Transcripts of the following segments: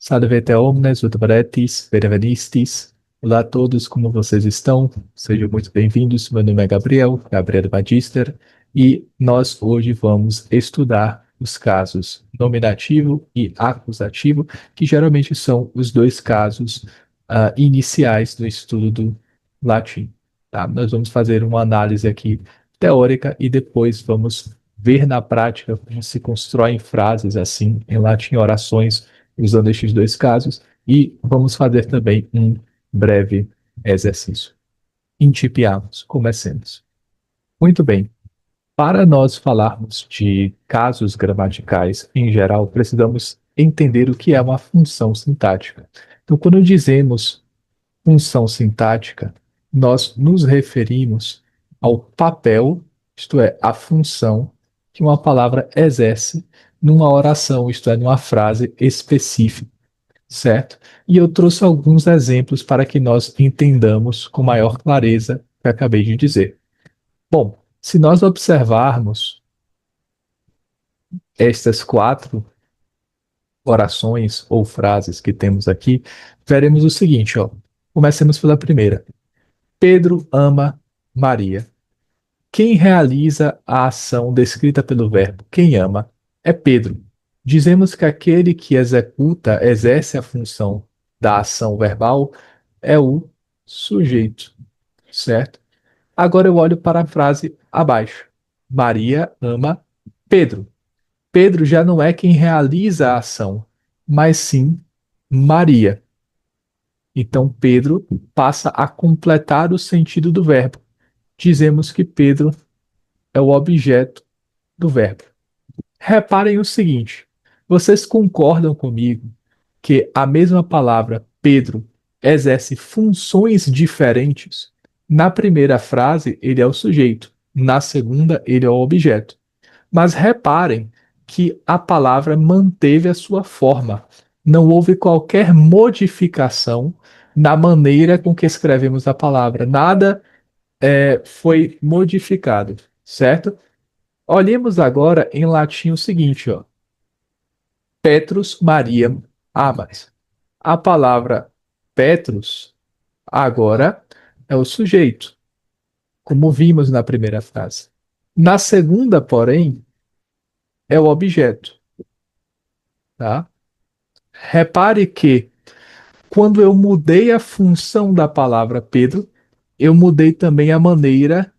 Salve omnes, ut paretis, perevenistis. Olá a todos, como vocês estão? Sejam muito bem-vindos. Meu nome é Gabriel Magister, e nós hoje vamos estudar os casos nominativo e acusativo, que geralmente são os dois casos iniciais do estudo do latim. Tá? Nós vamos fazer uma análise aqui teórica e depois vamos ver na prática como se constroem frases assim em latim, orações usando estes dois casos, e vamos fazer também um breve exercício. Incipiamos, comecemos. Muito bem. Para nós falarmos de casos gramaticais em geral, precisamos entender o que é uma função sintática. Então, quando dizemos função sintática, nós nos referimos ao papel, isto é, a função que uma palavra exerce numa oração, isto é, numa frase específica, certo? E eu trouxe alguns exemplos para que nós entendamos com maior clareza o que acabei de dizer. Bom, se nós observarmos estas quatro orações ou frases que temos aqui, veremos o seguinte, ó. Comecemos pela primeira. Pedro ama Maria. Quem realiza a ação descrita pelo verbo quem ama é Pedro. Dizemos que aquele que executa, exerce a função da ação verbal é o sujeito, certo? Agora eu olho para a frase abaixo. Maria ama Pedro. Pedro já não é quem realiza a ação, mas sim Maria. Então Pedro passa a completar o sentido do verbo. Dizemos que Pedro é o objeto do verbo. Reparem o seguinte: vocês concordam comigo que a mesma palavra Pedro exerce funções diferentes? Na primeira frase, ele é o sujeito, na segunda, ele é o objeto. Mas reparem que a palavra manteve a sua forma. Não houve qualquer modificação na maneira com que escrevemos a palavra. Nada foi modificado, certo? Olhemos agora em latim o seguinte, ó. Petrus Mariam amas. A palavra Petrus agora é o sujeito, como vimos na primeira frase. Na segunda, porém, é o objeto, tá? Repare que quando eu mudei a função da palavra Pedro, eu mudei também a maneira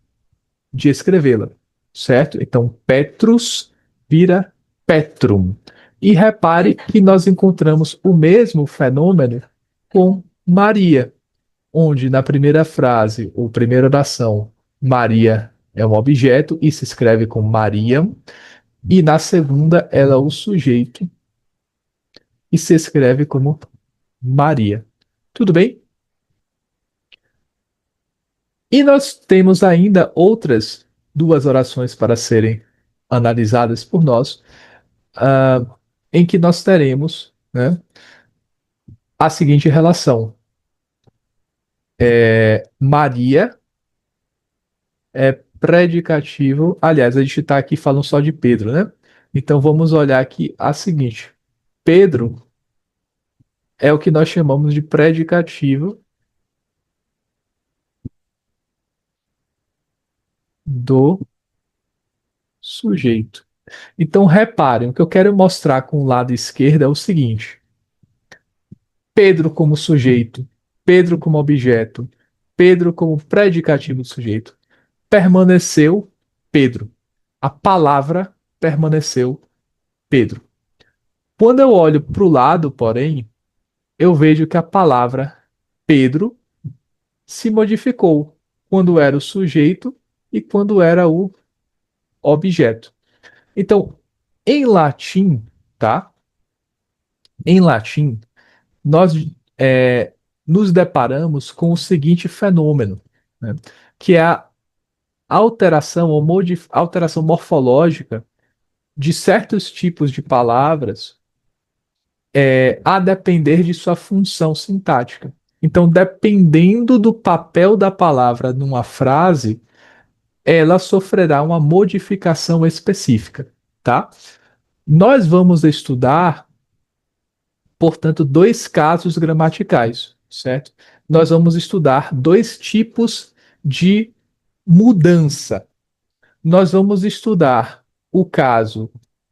de escrevê-la, certo? Então, Petrus vira Petrum. E repare que nós encontramos o mesmo fenômeno com Maria, onde na primeira frase, ou primeira oração, Maria é um objeto e se escreve com Mariam, e na segunda ela é o sujeito e se escreve como Maria. Tudo bem? E nós temos ainda outras duas orações para serem analisadas por nós, ah, em que nós teremos, né, a seguinte relação. Maria é predicativo. Aliás, a gente está aqui falando só de Pedro, né? Então vamos olhar aqui a seguinte. Pedro é o que nós chamamos de predicativo do sujeito. Então reparem, o que eu quero mostrar com o lado esquerdo é o seguinte. Pedro como sujeito, Pedro como objeto, Pedro como predicativo do sujeito. Permaneceu Pedro. A palavra permaneceu Pedro. Quando eu olho para o lado, porém, eu vejo que a palavra Pedro se modificou quando era o sujeito e quando era o objeto. Então, em latim, tá? Em latim, nós nos deparamos com o seguinte fenômeno, né? Que é a alteração ou alteração morfológica de certos tipos de palavras a depender de sua função sintática. Então, dependendo do papel da palavra numa frase, ela sofrerá uma modificação específica, tá? Nós vamos estudar Portanto, dois casos gramaticais, certo? Nós vamos estudar dois tipos de mudança. Nós vamos estudar o caso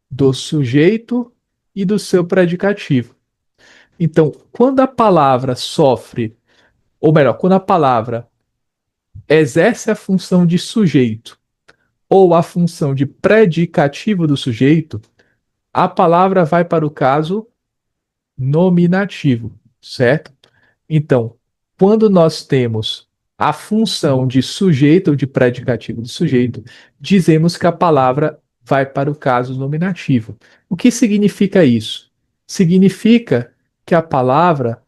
do sujeito e do seu predicativo. Então, quando a palavra sofre, ou melhor, quando a palavra exerce a função de sujeito ou a função de predicativo do sujeito, a palavra vai para o caso nominativo, certo? Então, quando nós temos a função de sujeito ou de predicativo do sujeito, dizemos que a palavra vai para o caso nominativo. O que significa isso? Significa que a palavra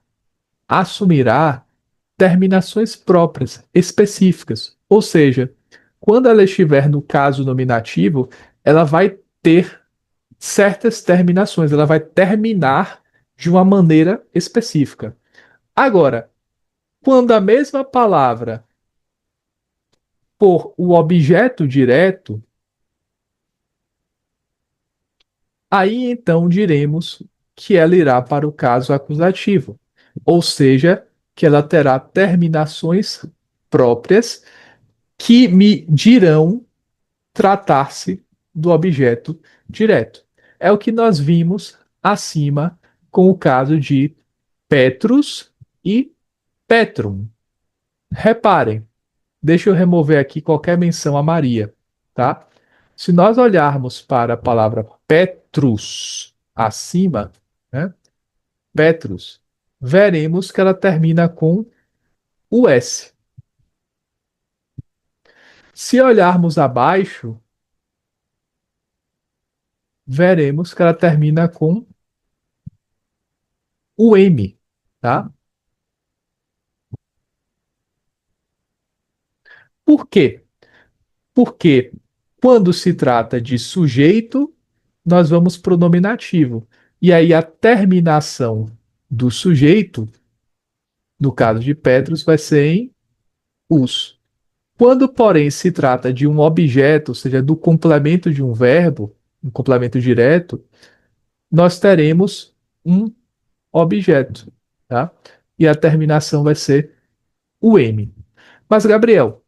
assumirá terminações próprias, específicas. Ou seja, quando ela estiver no caso nominativo, ela vai ter certas terminações, ela vai terminar de uma maneira específica. Agora, quando a mesma palavra for o objeto direto, aí então diremos que ela irá para o caso acusativo, ou seja, que ela terá terminações próprias que me dirão tratar-se do objeto direto. É o que nós vimos acima com o caso de Petrus e Petrum. Reparem, deixa eu remover aqui qualquer menção a Maria, tá? Se nós olharmos para a palavra Petrus acima, né? Petrus, veremos que ela termina com o S. Se olharmos abaixo, veremos que ela termina com o M, tá? Por quê? Porque quando se trata de sujeito, nós vamos para o nominativo. E aí a terminação do sujeito, no caso de Petrus, vai ser em us. Quando, porém, se trata de um objeto, ou seja, do complemento de um verbo, um complemento direto, nós teremos um objeto, tá? E a terminação vai ser o M. Mas, Gabriel,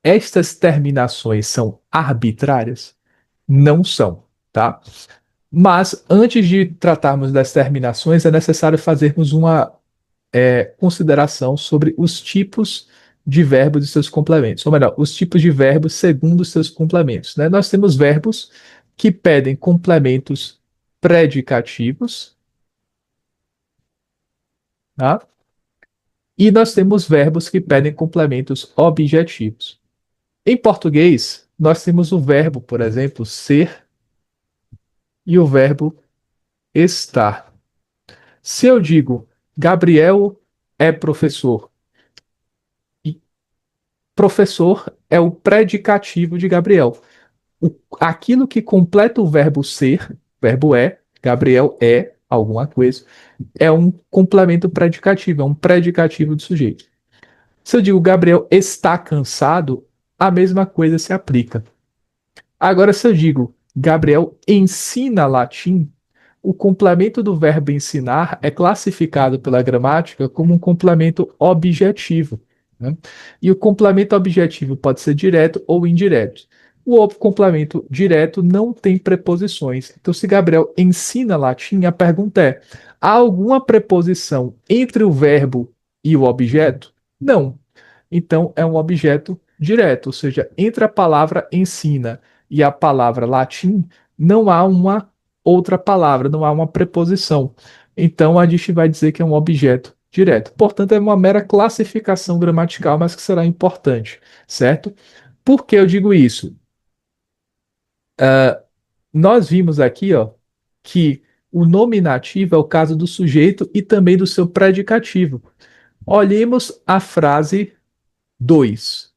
estas terminações são arbitrárias? Não são, tá? Mas antes de tratarmos das terminações, é necessário fazermos uma consideração sobre os tipos de verbos e seus complementos. Ou melhor, os tipos de verbos segundo os seus complementos, né? Nós temos verbos que pedem complementos predicativos, tá? E nós temos verbos que pedem complementos objetivos. Em português, nós temos o verbo, por exemplo, ser e o verbo estar. Se eu digo Gabriel é professor e professor é o predicativo de Gabriel. Aquilo que completa o verbo ser, verbo é, Gabriel é alguma coisa, é um complemento predicativo, é um predicativo do sujeito. Se eu digo Gabriel está cansado, a mesma coisa se aplica. Agora, se eu digo Gabriel ensina latim, o complemento do verbo ensinar é classificado pela gramática como um complemento objetivo, né? E o complemento objetivo pode ser direto ou indireto. O complemento direto não tem preposições. Então, se Gabriel ensina latim, a pergunta é: há alguma preposição entre o verbo e o objeto? Não. Então, é um objeto direto, ou seja, entre a palavra ensina e a palavra latim, não há uma outra palavra, não há uma preposição. Então, a gente vai dizer que é um objeto direto. Portanto, é uma mera classificação gramatical, mas que será importante, certo? Por que eu digo isso? Nós vimos aqui, ó, que o nominativo é o caso do sujeito e também do seu predicativo. Olhemos a frase 2.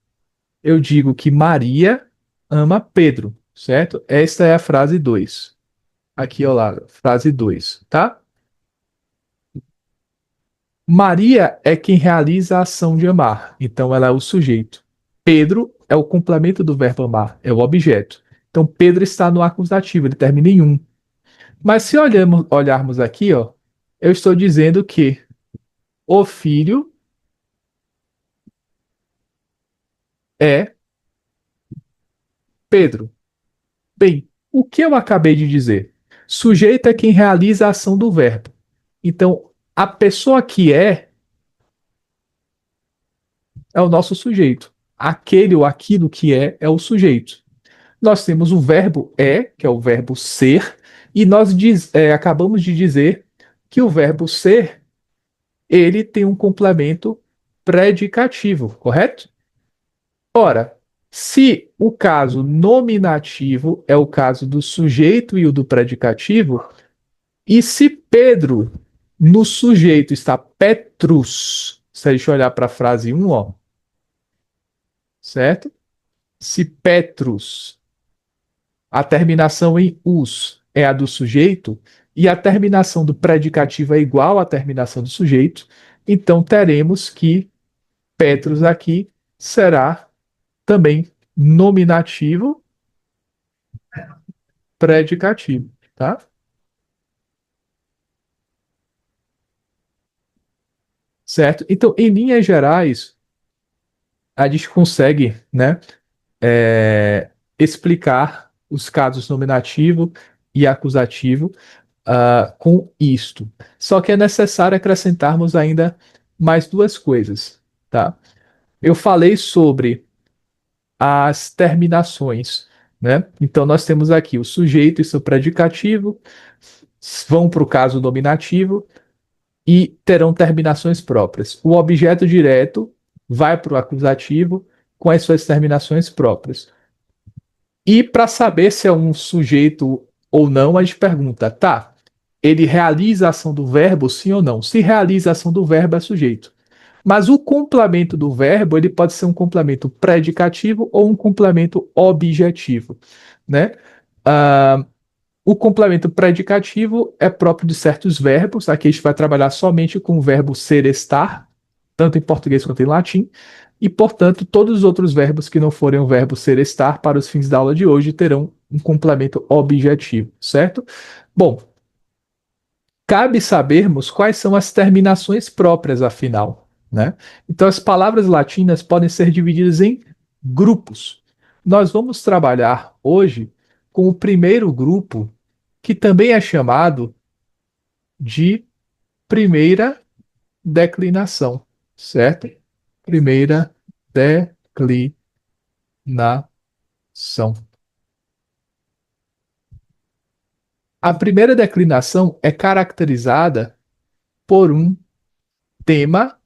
Eu digo que Maria ama Pedro, certo? Esta é a frase 2. Aqui ao lado, frase 2, tá? Maria é quem realiza a ação de amar, então ela é o sujeito. Pedro é o complemento do verbo amar, é o objeto. Então Pedro está no acusativo, ele termina em um. Mas se olharmos aqui, ó, Eu estou dizendo que o filho é Pedro. Bem, o que eu acabei de dizer? Sujeito é quem realiza a ação do verbo. Então, a pessoa que é o nosso sujeito. Aquele ou aquilo que é o sujeito. Nós temos o verbo que é o verbo ser, e nós acabamos de dizer que o verbo ser, ele tem um complemento predicativo, correto? Ora, se o caso nominativo é o caso do sujeito e o do predicativo, e se Pedro no sujeito está Petrus, se a gente olhar para a frase um, ó, certo? Se Petrus, a terminação em us é a do sujeito, e a terminação do predicativo é igual à terminação do sujeito, então teremos que Petrus aqui será também nominativo predicativo, tá? Certo? Então, em linhas gerais, a gente consegue, né, explicar os casos nominativo e acusativo com isto. Só que é necessário acrescentarmos ainda mais duas coisas, tá? Eu falei sobre as terminações, né? Então, nós temos aqui o sujeito e seu predicativo, vão para o caso nominativo, e terão terminações próprias. O objeto direto vai para o acusativo com as suas terminações próprias. E para saber se é um sujeito ou não, a gente pergunta, tá, ele realiza a ação do verbo, sim ou não? Se realiza a ação do verbo, é sujeito. Mas o complemento do verbo, ele pode ser um complemento predicativo ou um complemento objetivo, né? Ah, o complemento predicativo é próprio de certos verbos. Aqui a gente vai trabalhar somente com o verbo ser, estar, tanto em português quanto em latim. E, portanto, todos os outros verbos que não forem o verbo ser, estar, para os fins da aula de hoje, terão um complemento objetivo, certo? Bom, cabe sabermos quais são as terminações próprias, afinal, né? Então, as palavras latinas podem ser divididas em grupos. Nós vamos trabalhar hoje com o primeiro grupo, que também é chamado de primeira declinação, certo? Primeira declinação. A primeira declinação é caracterizada por um tema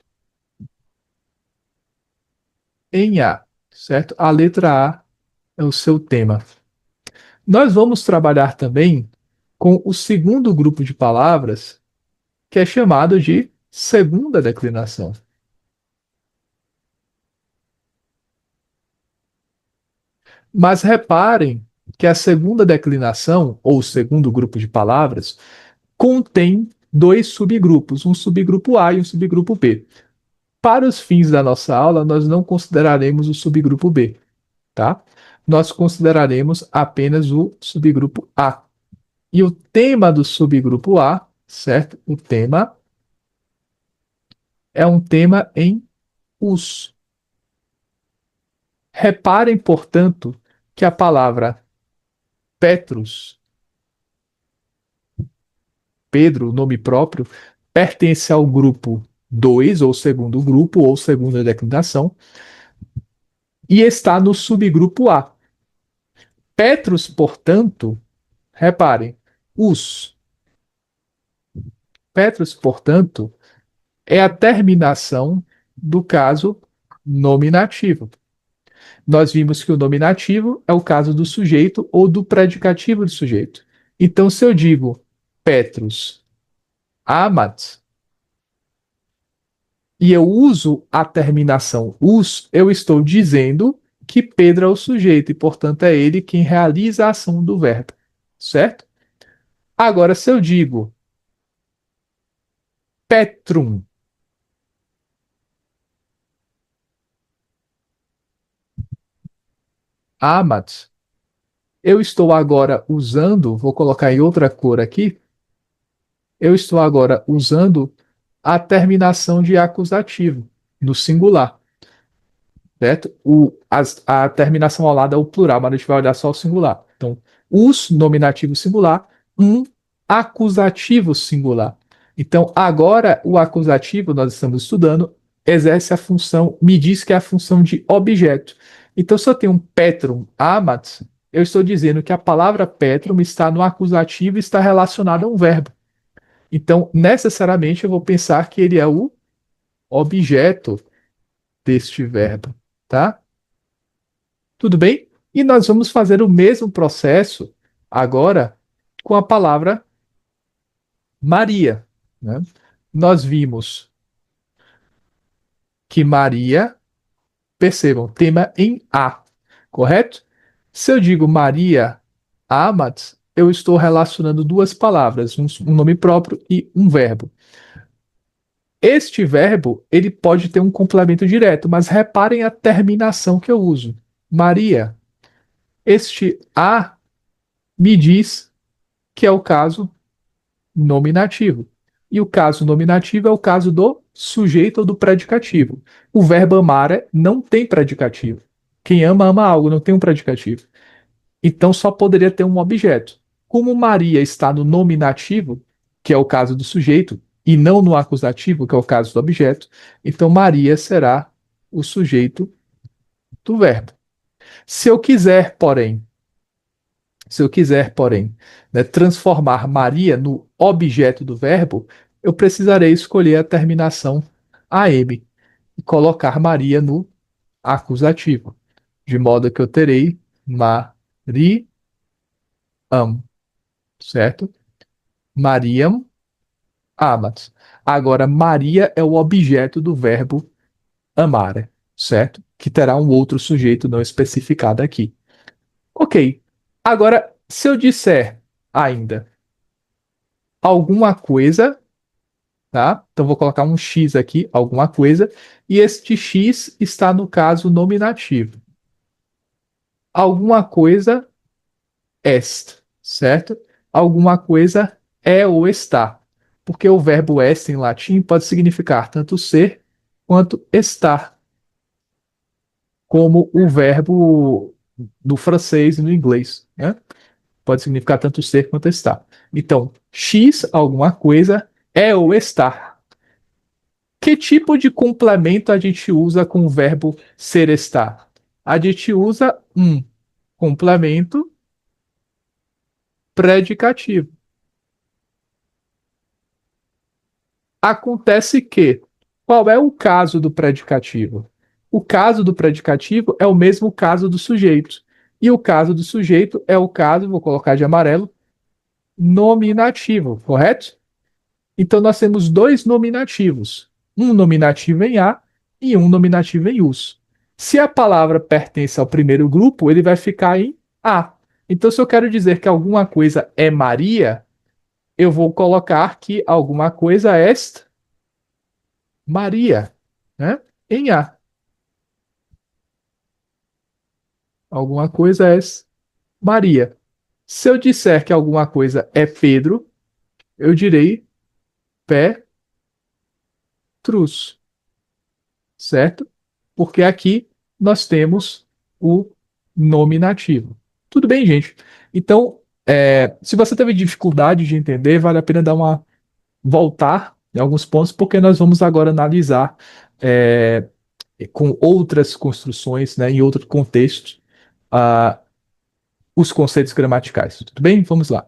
em A, certo? A letra A é o seu tema. Nós vamos trabalhar também com o segundo grupo de palavras, que é chamado de segunda declinação. Mas reparem que a segunda declinação, ou o segundo grupo de palavras, contém dois subgrupos, um subgrupo A e um subgrupo B. Para os fins da nossa aula, nós não consideraremos o subgrupo B, tá? Nós consideraremos apenas o subgrupo A. E o tema do subgrupo A, certo? O tema é um tema em us. Reparem, portanto, que a palavra Petrus, Pedro, nome próprio, pertence ao grupo 2 ou segundo grupo, ou segunda declinação, e está no subgrupo A. Petrus, portanto, reparem, us. Petrus, portanto, é a terminação do caso nominativo. Nós vimos que o nominativo é o caso do sujeito ou do predicativo do sujeito. Então, se eu digo Petrus amat, e eu uso a terminação us, eu estou dizendo que Pedro é o sujeito e, portanto, é ele quem realiza a ação do verbo, certo? Agora, se eu digo Petrum amat, eu estou agora usando, vou colocar em outra cor aqui, eu estou agora usando a terminação de acusativo no singular, certo? A terminação ao lado é o plural, mas a gente vai olhar só o singular. Então, os nominativo singular, um acusativo singular. Então, agora o acusativo, nós estamos estudando, exerce a função, me diz que é a função de objeto. Então, se eu tenho um petrum amat, eu estou dizendo que a palavra petrum está no acusativo e está relacionada a um verbo. Então, necessariamente, eu vou pensar que ele é o objeto deste verbo, tá? Tudo bem? E nós vamos fazer o mesmo processo agora com a palavra Maria, né? Nós vimos que Maria, percebam, tema em A, correto? Se eu digo Maria amat, eu estou relacionando duas palavras, um nome próprio e um verbo. Este verbo, ele pode ter um complemento direto, mas reparem a terminação que eu uso. Maria. Este a me diz que é o caso nominativo. E o caso nominativo é o caso do sujeito ou do predicativo. O verbo amar não tem predicativo. Quem ama, ama algo, não tem um predicativo. Então só poderia ter um objeto. Como Maria está no nominativo, que é o caso do sujeito, e não no acusativo, que é o caso do objeto, então Maria será o sujeito do verbo. Se eu quiser, porém, se eu quiser, porém, né, transformar Maria no objeto do verbo, eu precisarei escolher a terminação AM e colocar Maria no acusativo, de modo que eu terei Mariam, certo? Mariam amat. Agora, Maria é o objeto do verbo amar, certo? Que terá um outro sujeito não especificado aqui. Ok. Agora, se eu disser ainda alguma coisa, tá? Então vou colocar um X aqui, alguma coisa, e este X está no caso nominativo. Alguma coisa est, certo? Alguma coisa é ou está. Porque o verbo est em latim pode significar tanto ser quanto estar, como o verbo do francês e no inglês, né? Pode significar tanto ser quanto estar. Então, X, alguma coisa, é ou está. Que tipo de complemento a gente usa com o verbo ser estar? A gente usa um complemento predicativo. Acontece que, qual é o caso do predicativo? O caso do predicativo é o mesmo caso do sujeito. E o caso do sujeito é o caso, vou colocar de amarelo, nominativo, correto? Então nós temos dois nominativos, um nominativo em A e um nominativo em us. Se a palavra pertence ao primeiro grupo, ele vai ficar em A. Então, se eu quero dizer que alguma coisa é Maria, eu vou colocar que alguma coisa est Maria, né? Em A. Alguma coisa é Maria. Se eu disser que alguma coisa é Pedro, eu direi Petrus, certo? Porque aqui nós temos o nominativo. Tudo bem, gente? Então, se você teve dificuldade de entender, vale a pena dar uma voltar em alguns pontos, porque nós vamos agora analisar é, com outras construções, né, em outro contexto, ah, os conceitos gramaticais. Tudo bem? Vamos lá.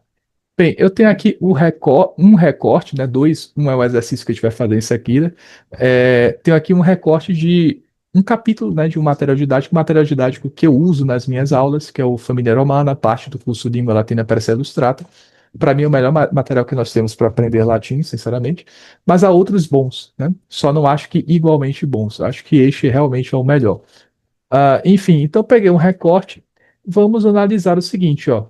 Bem, eu tenho aqui um recorte, né? Dois, um é o exercício que a gente vai fazer isso aqui, né? Tenho aqui um recorte de um capítulo, né, de um material didático que eu uso nas minhas aulas, que é o Família Romana, parte do curso Língua Latina Persa Ilustrata. Para mim, é o melhor material que nós temos para aprender latim, sinceramente. Mas há outros bons, né? Só não acho que igualmente bons. Acho que este realmente é o melhor. Enfim, então peguei um recorte. Vamos analisar o seguinte, ó.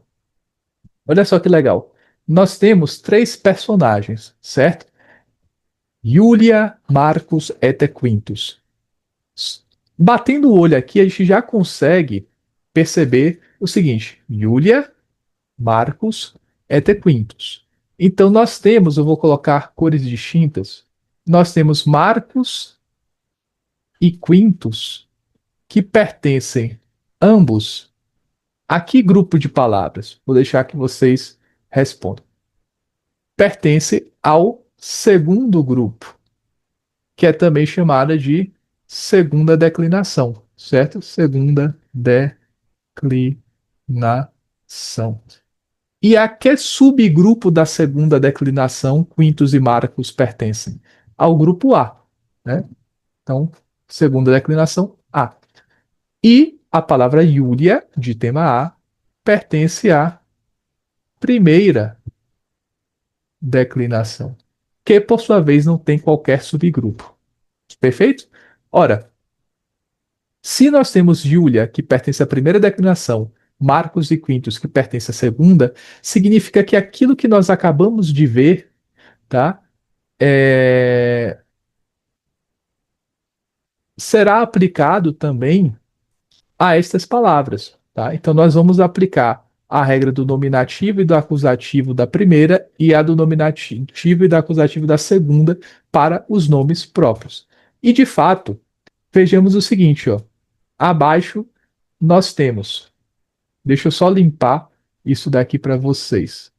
Olha só que legal. Nós temos três personagens, certo? Julia, Marcos et Quintus. Batendo o olho aqui, a gente já consegue perceber o seguinte: Julia, Marcus et Quintus. Então nós temos, eu vou colocar cores distintas, nós temos Marcos e Quintus, que pertencem ambos a que grupo de palavras? Vou deixar que vocês respondam. Pertence ao segundo grupo, que é também chamada de segunda declinação, certo? Segunda declinação. E a que subgrupo da segunda declinação Quintus e Marcos pertencem? Ao grupo A, né? Então, segunda declinação A. E a palavra Júlia, de tema A, pertence à primeira declinação, que por sua vez não tem qualquer subgrupo. Perfeito? Ora, se nós temos Júlia, que pertence à primeira declinação, Marcos e Quintus, que pertence à segunda, significa que aquilo que nós acabamos de ver, tá? Será aplicado também a estas palavras, tá? Então nós vamos aplicar a regra do nominativo e do acusativo da primeira e a do nominativo e do acusativo da segunda para os nomes próprios. E de fato, vejamos o seguinte, ó. Abaixo nós temos. Deixa eu só limpar isso daqui para vocês.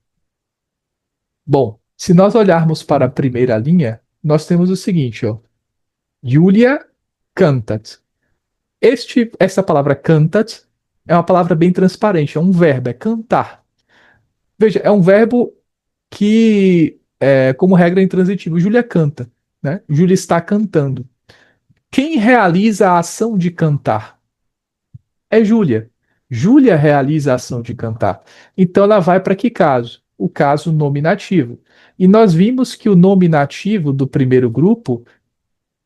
Bom, se nós olharmos para a primeira linha, nós temos o seguinte, ó. Julia cantat. Essa palavra cantat é uma palavra bem transparente, é um verbo, é cantar. Veja, é um verbo que, como regra, é intransitivo. Júlia canta, né? Júlia está cantando. Quem realiza a ação de cantar? É Júlia. Júlia realiza a ação de cantar. Então ela vai para que caso? O caso nominativo. E nós vimos que o nominativo do primeiro grupo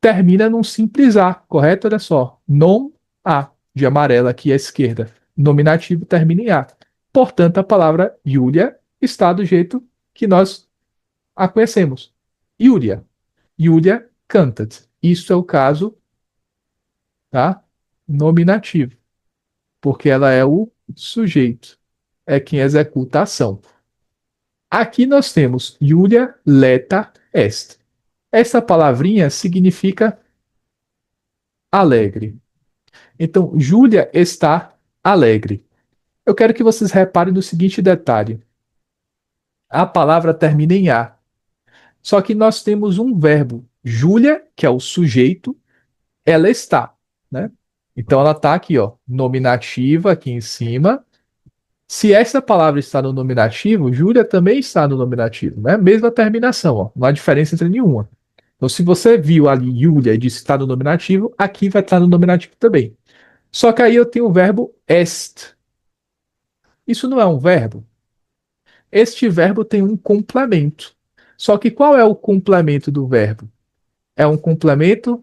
termina num simples A, correto? Olha só. Nom A, de amarela aqui à esquerda. Nominativo termina em A. Portanto, a palavra Júlia está do jeito que nós a conhecemos. Júlia. Júlia cantat. Isso é o caso, tá? Nominativo, porque ela é o sujeito, é quem executa a ação. Aqui nós temos Júlia leta est. Essa palavrinha significa alegre. Então, Júlia está alegre. Eu quero que vocês reparem no seguinte detalhe. A palavra termina em A. Só que nós temos um verbo, Júlia, que é o sujeito, ela está, né? Então ela está aqui, ó, nominativa aqui em cima. Se essa palavra está no nominativo, Júlia também está no nominativo, né? Mesma terminação, ó, não há diferença entre nenhuma. Então, se você viu ali Júlia e disse que está no nominativo, aqui vai estar no nominativo também. Só que aí eu tenho o verbo est. Isso não é um verbo. Este verbo tem um complemento. Só que qual é o complemento do verbo? É um complemento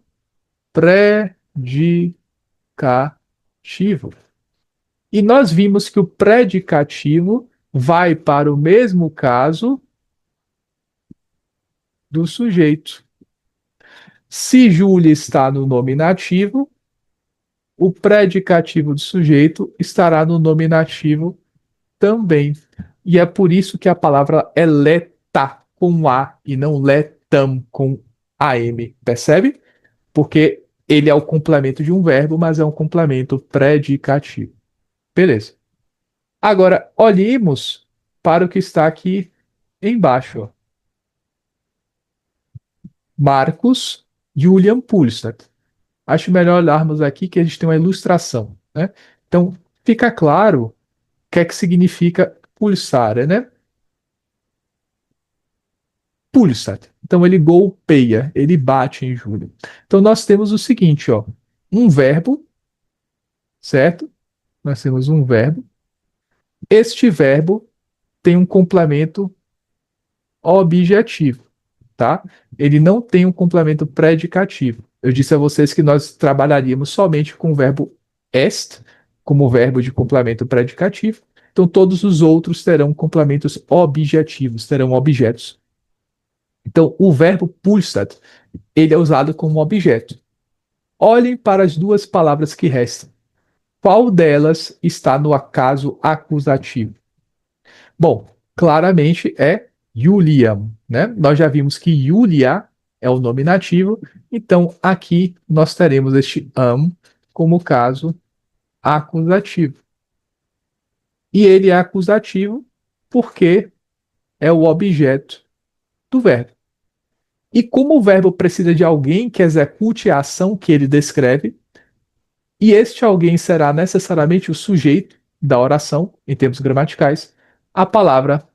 predicativo. E nós vimos que o predicativo vai para o mesmo caso do sujeito. Se Júlia está no nominativo, o predicativo do sujeito estará no nominativo também. E é por isso que a palavra é leta com A e não letam com AM. Percebe? Porque ele é o complemento de um verbo, mas é um complemento predicativo. Beleza. Agora, olhemos para o que está aqui embaixo. Ó. Marcos Julian Pulsat. Acho melhor olharmos aqui que a gente tem uma ilustração, né? Então, fica claro o que é que significa pulsar, né? Pulsat. Então, ele golpeia, ele bate em Júlia. Então, nós temos o seguinte, ó. Um verbo, certo? Nós temos um verbo. Este verbo tem um complemento objetivo, tá? Ele não tem um complemento predicativo. Eu disse a vocês que nós trabalharíamos somente com o verbo est como verbo de complemento predicativo. Então todos os outros terão complementos objetivos, terão objetos. Então o verbo pulsat, ele é usado como objeto. Olhem para as duas palavras que restam. Qual delas está no acaso acusativo? Bom, claramente é Juliam, né? Nós já vimos que Julia é o nominativo, então aqui nós teremos este am como caso acusativo. E ele é acusativo porque é o objeto do verbo. E como o verbo precisa de alguém que execute a ação que ele descreve, e este alguém será necessariamente o sujeito da oração, em termos gramaticais, a palavra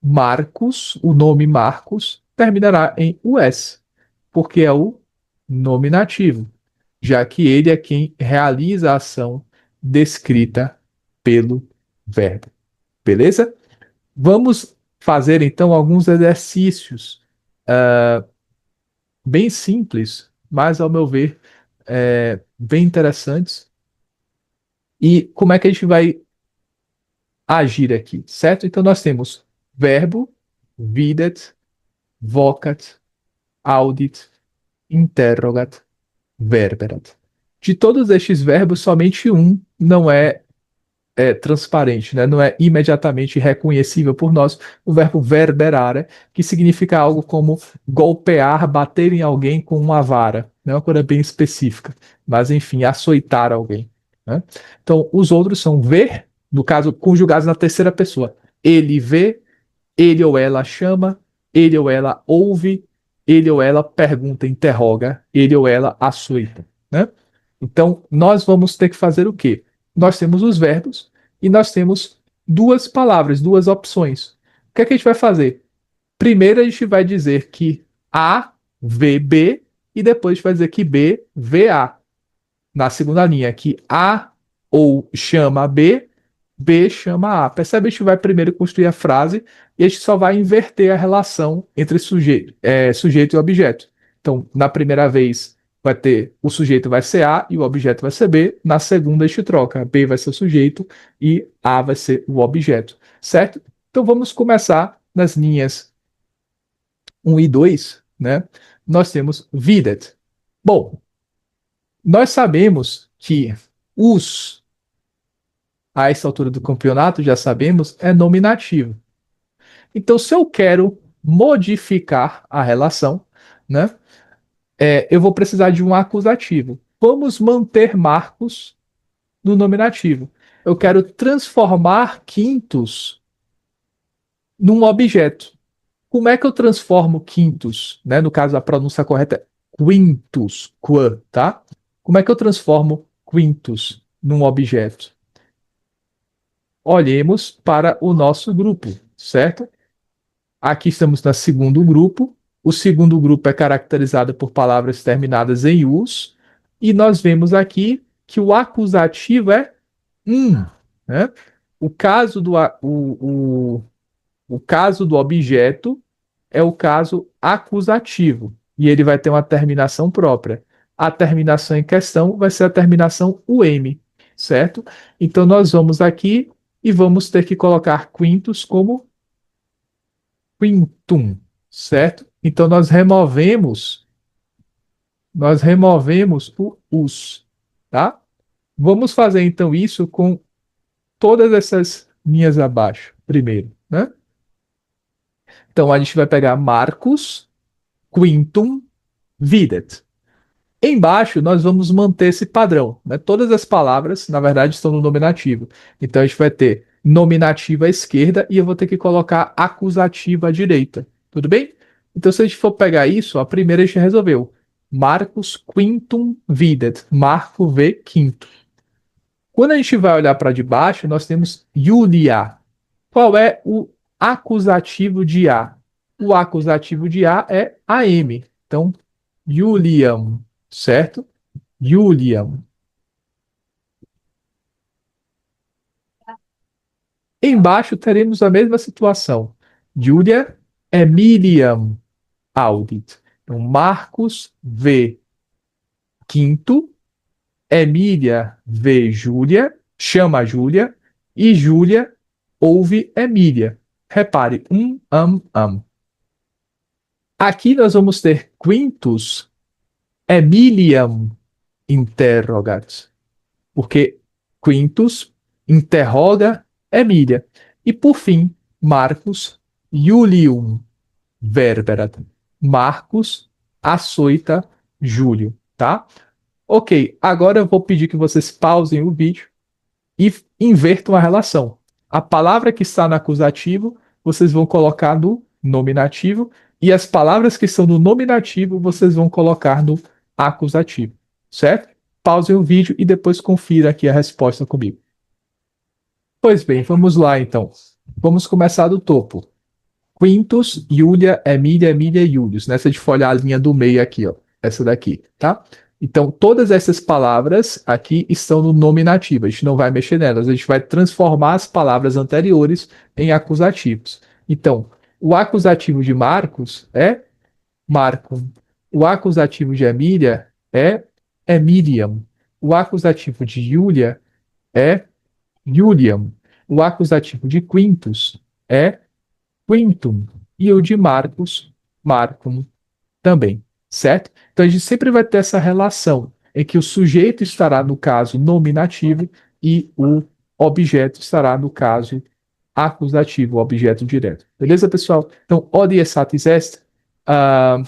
Marcos, o nome Marcos, terminará em US, porque é o nominativo, já que ele é quem realiza a ação descrita pelo verbo. Beleza? Vamos fazer então alguns exercícios bem simples, mas ao meu ver, bem interessantes. E como é que a gente vai agir aqui, certo? Então nós temos verbo, videt, vocat, audit, interrogat, verberat. De todos estes verbos, somente um não é transparente, né? Não é imediatamente reconhecível por nós, o verbo verberare, que significa algo como golpear, bater em alguém com uma vara. Não é uma coisa bem específica, mas enfim, açoitar alguém, né? Então, os outros são ver, no caso, conjugados na terceira pessoa. Ele vê, ele ou ela chama, ele ou ela ouve, ele ou ela pergunta, interroga, ele ou ela açoita, né? Então, nós vamos ter que fazer o quê? Nós temos os verbos e nós temos duas palavras, duas opções. O que é que a gente vai fazer? Primeiro, a gente vai dizer que A vê B e depois a gente vai dizer que B vê A. Na segunda linha, que A ou chama B, B chama A. Percebe? A gente vai primeiro construir a frase e a gente só vai inverter a relação entre sujeito e objeto. Então, na primeira vez, vai ter o sujeito vai ser A e o objeto vai ser B. Na segunda, a gente troca. B vai ser o sujeito e A vai ser o objeto. Certo? Então, vamos começar nas linhas um e 2, né? Nós temos videt. Bom, nós sabemos que os, a essa altura do campeonato, já sabemos, é nominativo. Então, se eu quero modificar a relação, né, eu vou precisar de um acusativo. Vamos manter Marcos no nominativo. Eu quero transformar quintos num objeto. Como é que eu transformo quintos? Né? No caso, a pronúncia correta é quintus, qua, tá? Como é que eu transformo quintus num objeto? Olhemos para o nosso grupo, certo? Aqui estamos no segundo grupo. O segundo grupo é caracterizado por palavras terminadas em us. E nós vemos aqui que o acusativo é um, né? O caso do, o caso do objeto é o caso acusativo. E ele vai ter uma terminação própria. A terminação em questão vai ser a terminação UM, certo? Então nós vamos aqui e vamos ter que colocar quintus como quintum, certo? Então nós removemos o us, tá? Vamos fazer então isso com todas essas linhas abaixo, primeiro, né? Então a gente vai pegar Marcus, quintum, videt. Embaixo, nós vamos manter esse padrão, né? Todas as palavras, na verdade, estão no nominativo. Então, a gente vai ter nominativa à esquerda e eu vou ter que colocar acusativa à direita. Tudo bem? Então, se a gente for pegar isso, a primeira a gente resolveu. Marcus quintum videt. Marco vê quinto. Quando a gente vai olhar para debaixo, nós temos Julia. Qual é o acusativo de A? O acusativo de A é AM. Então, Juliam, certo? Julian. Embaixo teremos a mesma situação. Julia, Emiliam, audit. Então, Marcos vê quinto, Emília vê Júlia, chama a Júlia, e Júlia ouve Emília. Repare, am. Aqui nós vamos ter quintus, Emiliam interrogat. Porque Quintus interroga Emília. E por fim, Marcos Julium verberat. Marcos açoita Júlio, tá? Ok, agora eu vou pedir que vocês pausem o vídeo e invertam a relação. A palavra que está no acusativo, vocês vão colocar no nominativo, e as palavras que estão no nominativo, vocês vão colocar no acusativo, certo? Pausem o vídeo e depois confira aqui a resposta comigo. Pois bem, vamos lá então. Vamos começar do topo. Quintus, Júlia, Emília, Emília e Július. Nessa de folhar a linha do meio aqui, ó. Essa daqui, tá? Então, todas essas palavras aqui estão no nominativo. A gente não vai mexer nelas. A gente vai transformar as palavras anteriores em acusativos. Então, o acusativo de Marcos é Marcum. O acusativo de Emília é Emiliam. O acusativo de Júlia é Juliam. O acusativo de Quintus é Quintum, e o de Marcos, Marcum também, certo? Então a gente sempre vai ter essa relação em que o sujeito estará no caso nominativo e o objeto estará no caso acusativo, o objeto direto. Beleza, pessoal? Então, odie satis est, uh,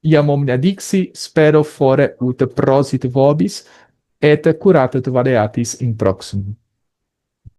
iam omnia dixi, spero fore ut prosit vobis, et curatat variatis in proximum.